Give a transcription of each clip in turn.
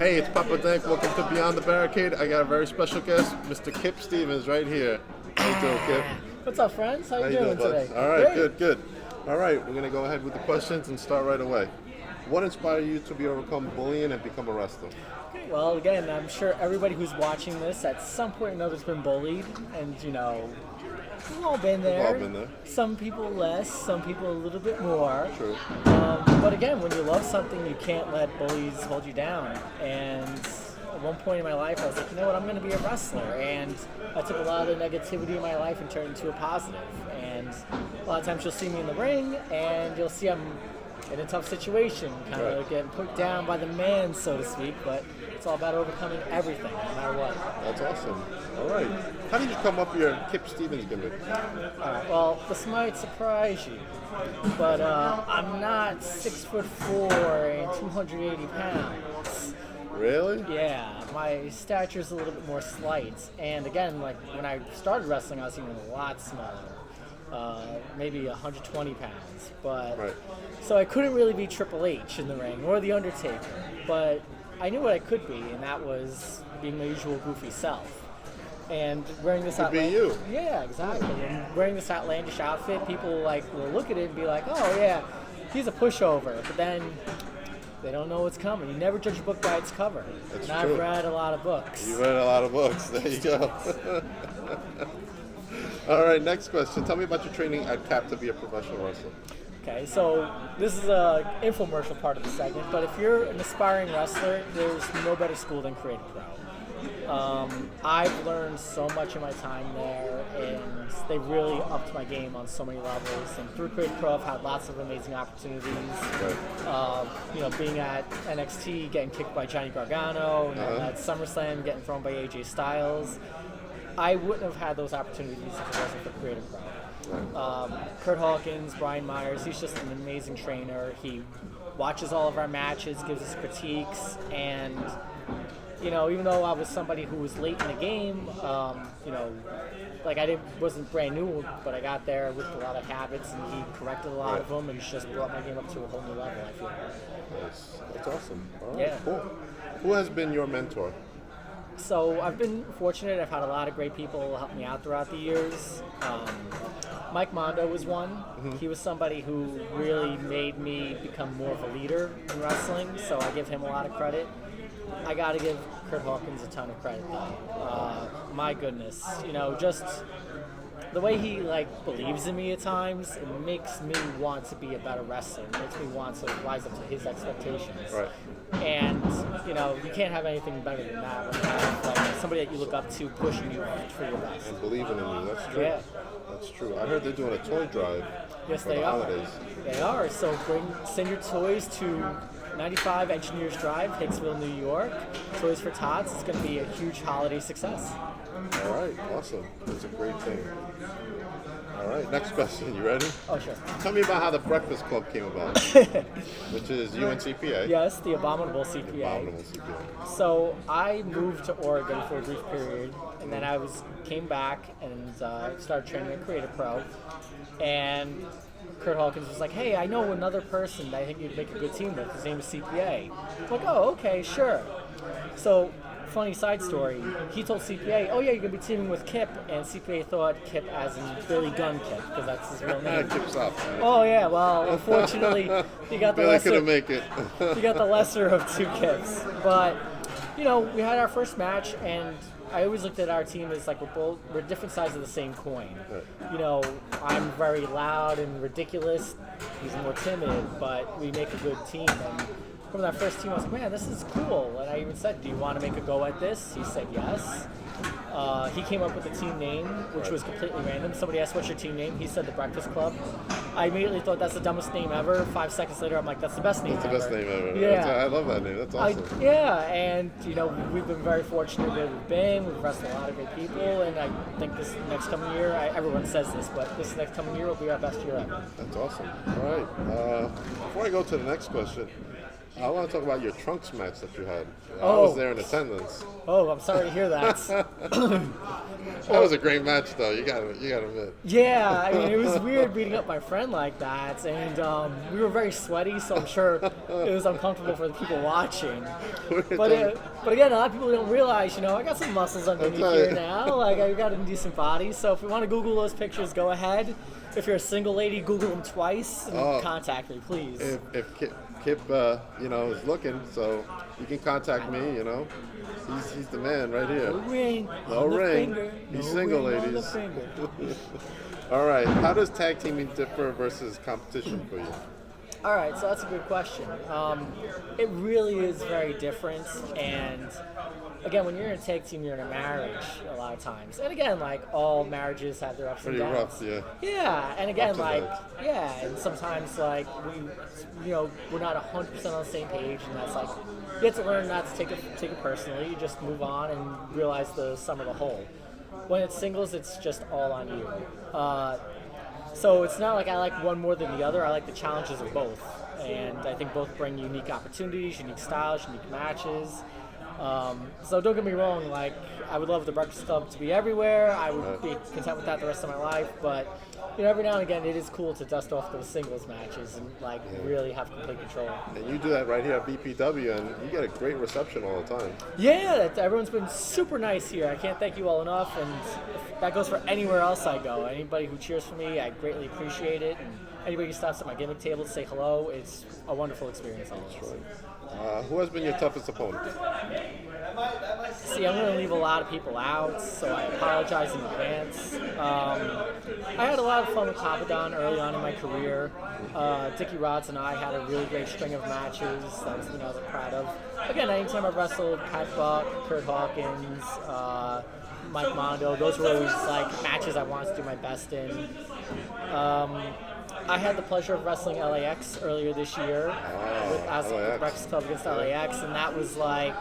Hey, it's Papa Denk. Welcome to Beyond the Barricade. I got a very special guest, Mr. Kip Stevens, right here. How you doing, Kip? What's up, friends? How you doing bud? today? All right, Great. good. All right, we're going to go ahead with the questions and start right away. What inspired you to be overcome bullying and become a wrestler? Well, again, I'm sure everybody who's watching this at some point or another has been bullied, and we've all been there. We've all been there. Some people less, some people a little bit more. True. But again, when you love something, you can't let bullies hold you down. And at one point in my life, I was like, you know what, I'm going to be a wrestler. And I took a lot of the negativity in my life and turned it into a positive. And a lot of times you'll see me in the ring, and you'll see I'm in a tough situation, kind of getting put down by the man, so to speak. But it's all about overcoming everything, no matter what. That's awesome. All right. How did you come up with your Kip Stevens gimmick? Well, this might surprise you, but I'm not 6'4" and 280 pounds. Really? Yeah, my stature's a little bit more slight. And again, like when I started wrestling, I was even a lot smaller, maybe 120 pounds. But so I couldn't really be Triple H in the ring or The Undertaker, but I knew what I could be, and that was being my usual goofy self. And wearing this outlandish, you. Yeah, exactly. And wearing this outlandish outfit, people will look at it and be like, "Oh yeah, he's a pushover." But then they don't know what's coming. You never judge a book by its cover. That's and true. I've read a lot of books. You read a lot of books. There you go. All right, next question. Tell me about your training at CAP to be a professional wrestler. Okay, so this is an infomercial part of the segment, but if you're an aspiring wrestler, there's no better school than Creative Pro. I've learned so much in my time there, and they really upped my game on so many levels. And through Creative Pro, I've had lots of amazing opportunities. Being at NXT, getting kicked by Johnny Gargano, and at SummerSlam, getting thrown by AJ Styles. I wouldn't have had those opportunities if it wasn't for Creative Pro. Kurt Hawkins, Brian Myers, he's just an amazing trainer. He watches all of our matches, gives us critiques, and even though I was somebody who was late in the game, wasn't brand new, but I got there with a lot of habits, and he corrected a lot of them, and just brought my game up to a whole new level, I feel. That's awesome. All right, cool. Who has been your mentor? So I've been fortunate. I've had a lot of great people help me out throughout the years. Mike Mondo was one. Mm-hmm. He was somebody who really made me become more of a leader in wrestling, so I give him a lot of credit. I got to give Kurt Hawkins a ton of credit, though. My goodness, just the way he believes in me at times, it makes me want to be a better wrestler. It makes me want to rise up to his expectations. Right. And you can't have anything better than that when you have somebody that you look up to pushing you for your best. And believing in you. That's true. Yeah. That's true. I heard they're doing a toy drive. Yes, for they the are. holidays. They are. So send your toys to 95 Engineers Drive, Hicksville, New York. Toys for Tots. It's going to be a huge holiday success. All right, awesome. That's a great thing. All right, next question. You ready? Oh, sure. Tell me about how the Breakfast Club came about, which is UNCPA. Yes, the Abominable CPA. The Abominable CPA. So I moved to Oregon for a brief period, and then I came back and started training at Creative Pro. And Kurt Hawkins was like, "Hey, I know another person that I think you'd make a good team with. His name is CPA." I'm like, "Oh, okay, sure." So, funny side story, he told CPA, "Oh yeah, you're going to be teaming with Kip," and CPA thought Kip as in Billy Gunn Kip, because that's his real name. Kip's up. Oh yeah, well, unfortunately, he got the lesser. Couldn't make it. He got the lesser of two Kips. But, we had our first match, and I always looked at our team as we're different sides of the same coin. Right. I'm very loud and ridiculous. He's more timid, but we make a good team. And from that first team, I was like, man, this is cool. And I even said, do you want to make a go at this? He said yes. He came up with the team name, which was completely random. Somebody asked, what's your team name? He said The Breakfast Club. I immediately thought that's the dumbest name ever. 5 seconds later, I'm like, that's the best name ever. That's the best name ever. Yeah. I love that name. That's awesome. And, we've been very fortunate where we've been. We've wrestled a lot of great people, and I think this next coming year, everyone says this, but this next coming year will be our best year ever. That's awesome. All right. Before I go to the next question, I want to talk about your trunks match that you had. I Oh. was there in attendance. Oh, I'm sorry to hear that. That was a great match, though. You gotta admit. Yeah, I mean, it was weird beating up my friend like that, and we were very sweaty, so I'm sure it was uncomfortable for the people watching. But again, a lot of people don't realize, I got some muscles underneath That's here right. now. Like, I got a decent body, so if you want to Google those pictures, go ahead. If you're a single lady, Google them twice and contact me, please. If Kip, is looking, so you can contact me. He's the man right here. No ring. No on the ring. finger, He's no single, ring on the ladies. finger. All right. How does tag teaming differ versus competition for you? All right, so that's a good question. It really is very different, and again, when you're in a tag team, you're in a marriage a lot of times. And again, like all marriages have their ups Pretty and downs. rough, yeah. Yeah, and again, Ups and like downs. and sometimes like we're not 100% on the same page, and that's like you have to learn not to take it personally. You just move on and realize the sum of the whole. When it's singles, it's just all on you. So it's not like I like one more than the other. I like the challenges of both, and I think both bring unique opportunities, unique styles, unique matches. So don't get me wrong, like I would love the Breakfast Club to be everywhere. I would be content with that the rest of my life, but every now and again it is cool to dust off those singles matches and like really have complete control. And you do that right here at BPW, and you get a great reception all the time. Yeah, everyone's been super nice here. I can't thank you all enough, and that goes for anywhere else I go. Anybody who cheers for me, I greatly appreciate it. And anybody who stops at my gimmick table to say hello, it's a wonderful experience always. Who has been your toughest opponent? See, I'm going to leave a lot of people out, so I apologize in advance. I had a lot of fun with Papadon early on in my career. Dickie Rods and I had a really great string of matches. That was something I was proud of. Again, anytime I wrestled Pat Buck, Kurt Hawkins, Mike Mondo, those were always like matches I wanted to do my best in. I had the pleasure of wrestling LAX earlier this year as the Breakfast Club against LAX, and that was like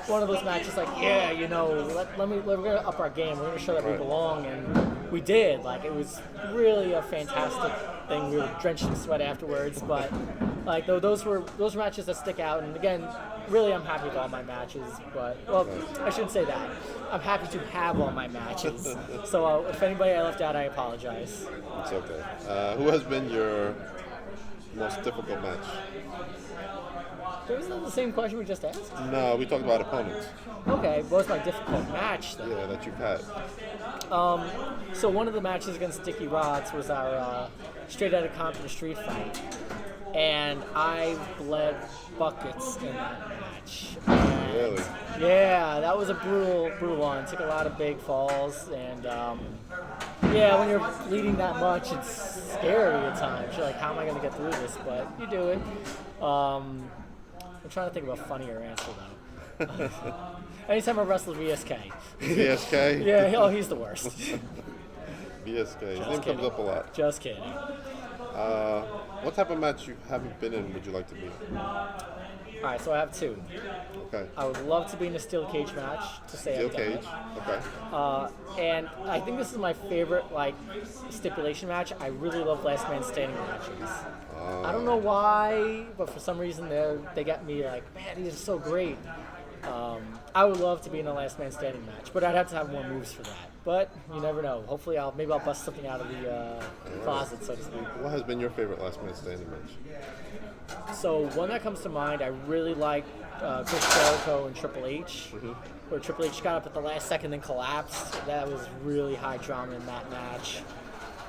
one of those matches. Like, we're gonna up our game. We're gonna show that we belong, and we did. Like, it was really a fantastic thing. We were drenched in sweat afterwards, but like those were matches that stick out. And again, really, I'm happy with all my matches. But I shouldn't say that. I'm happy to have all my matches. So if anybody I left out, I apologize. It's okay. Who has been your most difficult match? Wasn't that the same question we just asked? No, we talked about opponents. Okay, what was my difficult match then? Yeah, that you've had. So one of the matches against Dickie Rods was our straight out of Compton street fight. And I bled buckets in that match. And Really? yeah, that was a brutal one. Took a lot of big falls, and when you're bleeding that much, it's scary at times. You're like, how am I going to get through this? But you do it. I'm trying to think of a funnier answer though. Anytime I wrestled VSK. VSK? Yeah, he's the worst. VSK. His name comes up a lot. Just kidding. What type of match you haven't been in would you like to be in? All right, so I have two. Okay. I would love to be in a steel cage match to say Steel I've done cage. it. Okay. And I think this is my favorite stipulation match. I really love last man standing matches. I don't know why, but for some reason they got me like, man, these are so great. I would love to be in a last man standing match, but I'd have to have more moves for that. But you never know. Hopefully, I'll bust something out of the closet, so to speak. What has been your favorite last man standing match? So one that comes to mind, I really like Chris Jericho and Triple H, where Triple H got up at the last second and collapsed. That was really high drama in that match.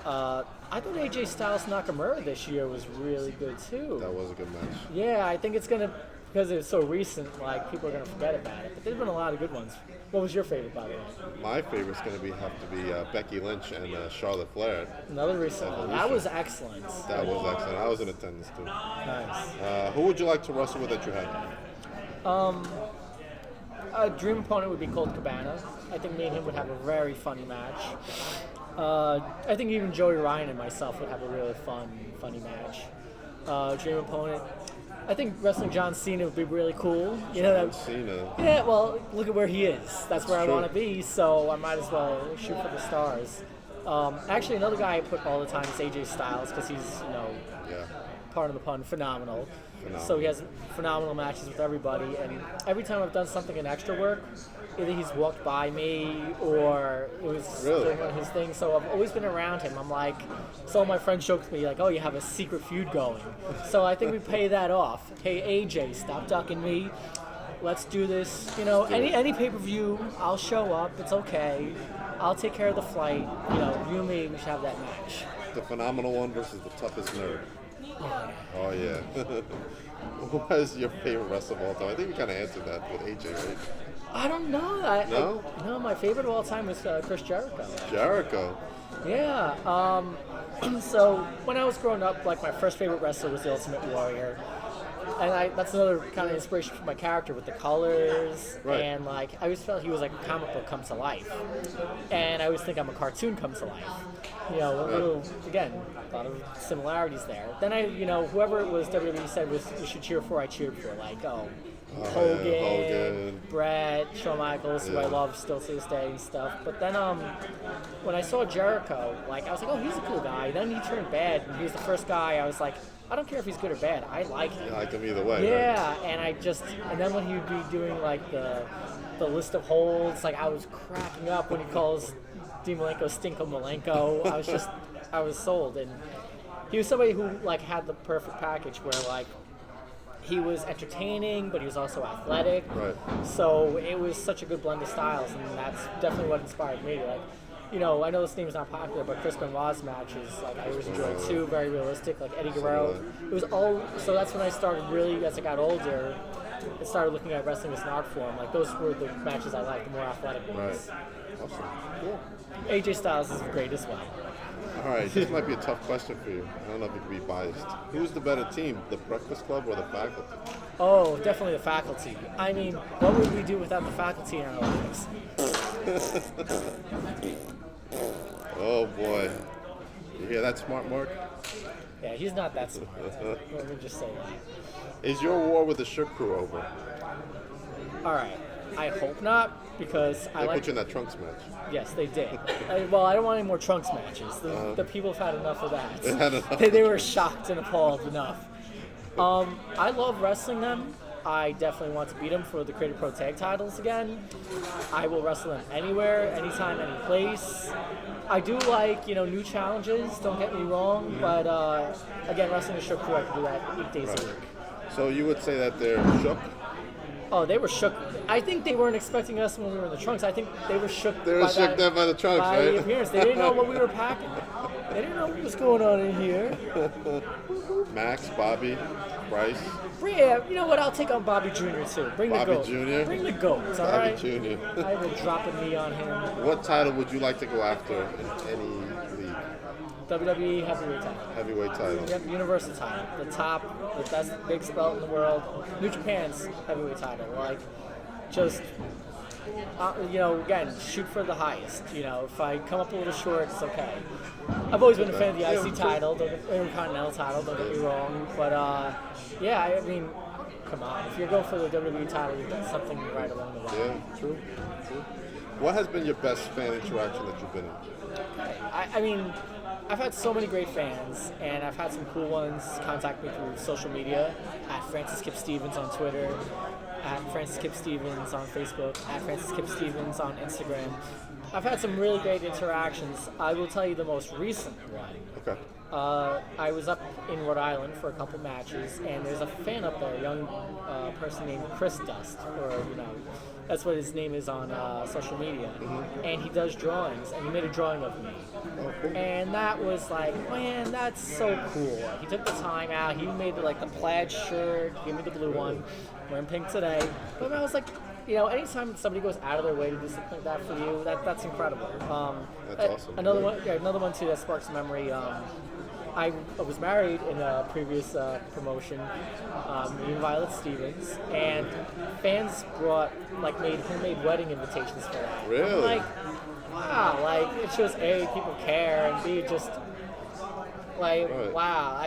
I thought AJ Styles Nakamura this year was really good too. That was a good match. Yeah, I think it's gonna, because it's so recent, like people are gonna forget about it. But there's been a lot of good ones. What was your favorite, by the way? My favorite's going to have to be Becky Lynch and Charlotte Flair. Another recent one. That was excellent. That was excellent. I was in attendance too. Nice. Who would you like to wrestle with that you had? A dream opponent would be Colt Cabana. I think me and him would have a very funny match. I think even Joey Ryan and myself would have a really funny match. Dream opponent. I think wrestling John Cena would be really cool. John Cena. Yeah, well, look at where he is. That's where I True. want to be, so I might as well shoot for the stars. Actually, another guy I put all the time is AJ Styles, because he's, Yeah. pardon the pun, phenomenal. So he has phenomenal matches with everybody, and every time I've done something in extra work, either he's walked by me or it was doing one of his things. So I've always been around him. I'm like, so my friends joke with me like, "Oh, you have a secret feud going." So I think we pay that off. Hey AJ, stop ducking me. Let's do this. You know, any pay-per-view, I'll show up. It's okay. I'll take care of the flight. You know, you and me, we should have that match. The phenomenal one versus the toughest nerd. Oh yeah. What is your favorite wrestler of all time? I think we kind of answered that with AJ, right? I don't know. No, my favorite of all time was Chris Jericho. Jericho. Yeah. So when I was growing up, like my first favorite wrestler was the Ultimate Warrior. And that's another kind of inspiration for my character with the colors. Right. And like I always felt he was like a comic book come to life. And I always think I'm a cartoon come to life. You know, a lot of similarities there. Then whoever it was WWE said was you should cheer for, I cheered for. Like, Hogan, Brett, Shawn Michaels, who I love still to this day and stuff. But then when I saw Jericho, like I was like, oh, he's a cool guy. Then he turned bad, and he was the first guy I was like, I don't care if he's good or bad. I like him. You like him either way. Yeah, right? and then when he would be doing like the list of holds, like I was cracking up when he calls Dean Malenko Stinko Malenko. I was sold, and he was somebody who like had the perfect package where like he was entertaining, but he was also athletic. Right. So it was such a good blend of styles, and that's definitely what inspired me. Like, you know, I know this name's not popular, but Chris Benoit's matches, like I always enjoyed too, very realistic. Like Eddie Guerrero, it was all. So that's when I started really, as I got older, I started looking at wrestling as an art form. Like those were the matches I liked, the more athletic ones. Right. Awesome. Cool. AJ Styles is great as well. All right, this might be a tough question for you. I don't know if you can be biased. Who's the better team, the Breakfast Club or the Faculty? Oh, definitely the Faculty. I mean, what would we do without the Faculty in our lives? Oh boy. You hear that, smart Mark? Yeah, he's not that smart. Let me just say that. Is your war with the Shook Crew over? All right. I hope not, because They put you in that Trunks match. Yes, they did. I don't want any more Trunks matches. The people have had enough of that. They had enough. They were shocked and appalled enough. I love wrestling them. I definitely want to beat them for the Creative Pro Tag titles again. I will wrestle them anywhere, anytime, any place. I do like, new challenges, don't get me wrong, but again, wrestling the Shook Crew, I can do that 8 days a week. So you would say that they're shook? Oh, they were shook. I think they weren't expecting us when we were in the Trunks. I think they were shook. They were shook there by the Trunks, by right? the appearance. They didn't know what we were packing. They didn't know what was going on in here. Max, Bobby, Bryce. Yeah, you know what? I'll take on Bobby Jr. too. Bring Bobby the goat. Jr.? Bring the goats, all right? Bobby Jr. I will drop a knee on him. What title would you like to go after in any league? WWE heavyweight title. Heavyweight title. Yep, universal title. The top, the best big belt in the world. New Japan's heavyweight title. Like, just, again, shoot for the highest. If I come up a little short, it's okay. I've always been a fan of the IC title, the Intercontinental title, don't get me wrong. But, I mean, come on. If you're going for the WWE title, you've done something right along the way. Yeah, true. What has been your best fan interaction that you've been in? I mean, I've had so many great fans, and I've had some cool ones contact me through social media, at Francis Kip Stevens on Twitter, at Francis Kip Stevens on Facebook, at Francis Kip Stevens on Instagram. I've had some really great interactions. I will tell you the most recent one. Okay. I was up in Rhode Island for a couple matches, and there's a fan up there, a young person named Chris Dust, or that's what his name is on social media. Mm-hmm. And he does drawings, and he made a drawing of me. Oh, cool. And that was like, man, that's so cool. He took the time out. He made the plaid shirt, gave me the blue one. I'm wearing pink today. But I was like, anytime somebody goes out of their way to do something like that for you, that's incredible. That's awesome. Another one too that sparks a memory. I was married in a previous promotion, me and Violet Stevens, and fans made homemade wedding invitations for that. Really? I'm like, wow, it shows A, people care, and B, just Right. wow.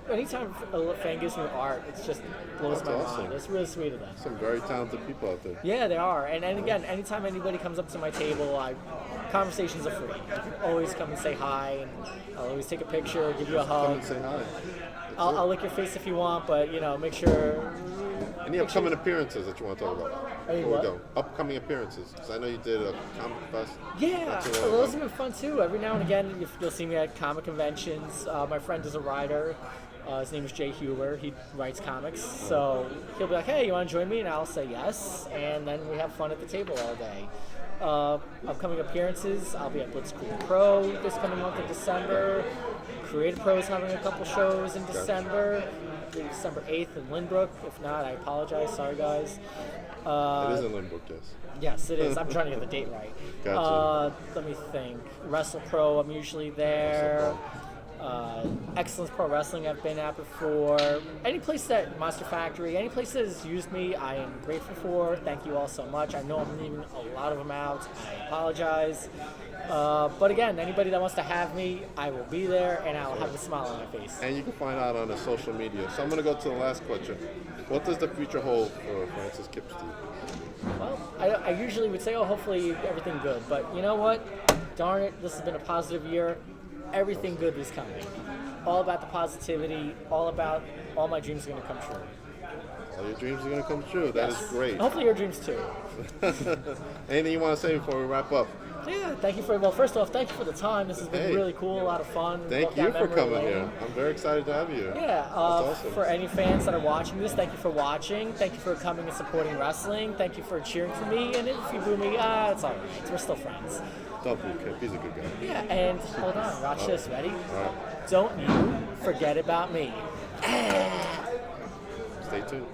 Anytime a fan gives me art, it just blows That's my awesome. mind. It's really sweet of them. Some very talented people out there. Yeah, they are. And again, anytime anybody comes up to my table, conversations are free. You can always come and say hi, and I'll always take a picture, give you a Come hug. and say hi. I'll lick your face if you want, but make sure. Any upcoming appearances that you want to talk about? Before what? we go. Upcoming appearances. Because I know you did a comic fest. Yeah, not too long well, ago. those have been fun too. Every now and again, you'll see me at comic conventions. My friend is a writer. His name is Jay Huber. He writes comics. So he'll be like, hey, you want to join me? And I'll say yes. And then we have fun at the table all day. Upcoming appearances, I'll be at Blitzkrieg Pro this coming month in December. Creative Pro is having a couple shows in December. December 8th in Lynbrook. If not, I apologize. Sorry, guys. It is in Lynbrook, yes. Yes, it is. I'm trying to get the date right. Gotcha. Let me think. Wrestle Pro, I'm usually there. Excellence Pro Wrestling I've been at before. Any place that Monster Factory, any place that has used me, I am grateful for. Thank you all so much. I know I'm leaving a lot of them out. I apologize. But again, anybody that wants to have me, I will be there and I will have a smile on my face. And you can find out on the social media. So I'm going to go to the last question. What does the future hold for Francis Kipstein? Well, I usually would say, hopefully everything good. But you know what? Darn it, this has been a positive year. Everything good is coming. All about the positivity, all my dreams are going to come true. All your dreams are going to come true. That is great. Hopefully your dreams too. Anything you want to say before we wrap up? Yeah, thank you first off, thank you for the time. This has been really cool, a lot of fun. Thank you for coming here. I'm very excited to have you. Yeah, That's awesome. For any fans that are watching this, thank you for watching. Thank you for coming and supporting wrestling. Thank you for cheering for me. And if you boo me, it's all right. We're still friends. Don't boo Kip. He's a good guy. Yeah, and hold on. Watch this. Ready? All right. Don't you forget about me. Stay tuned.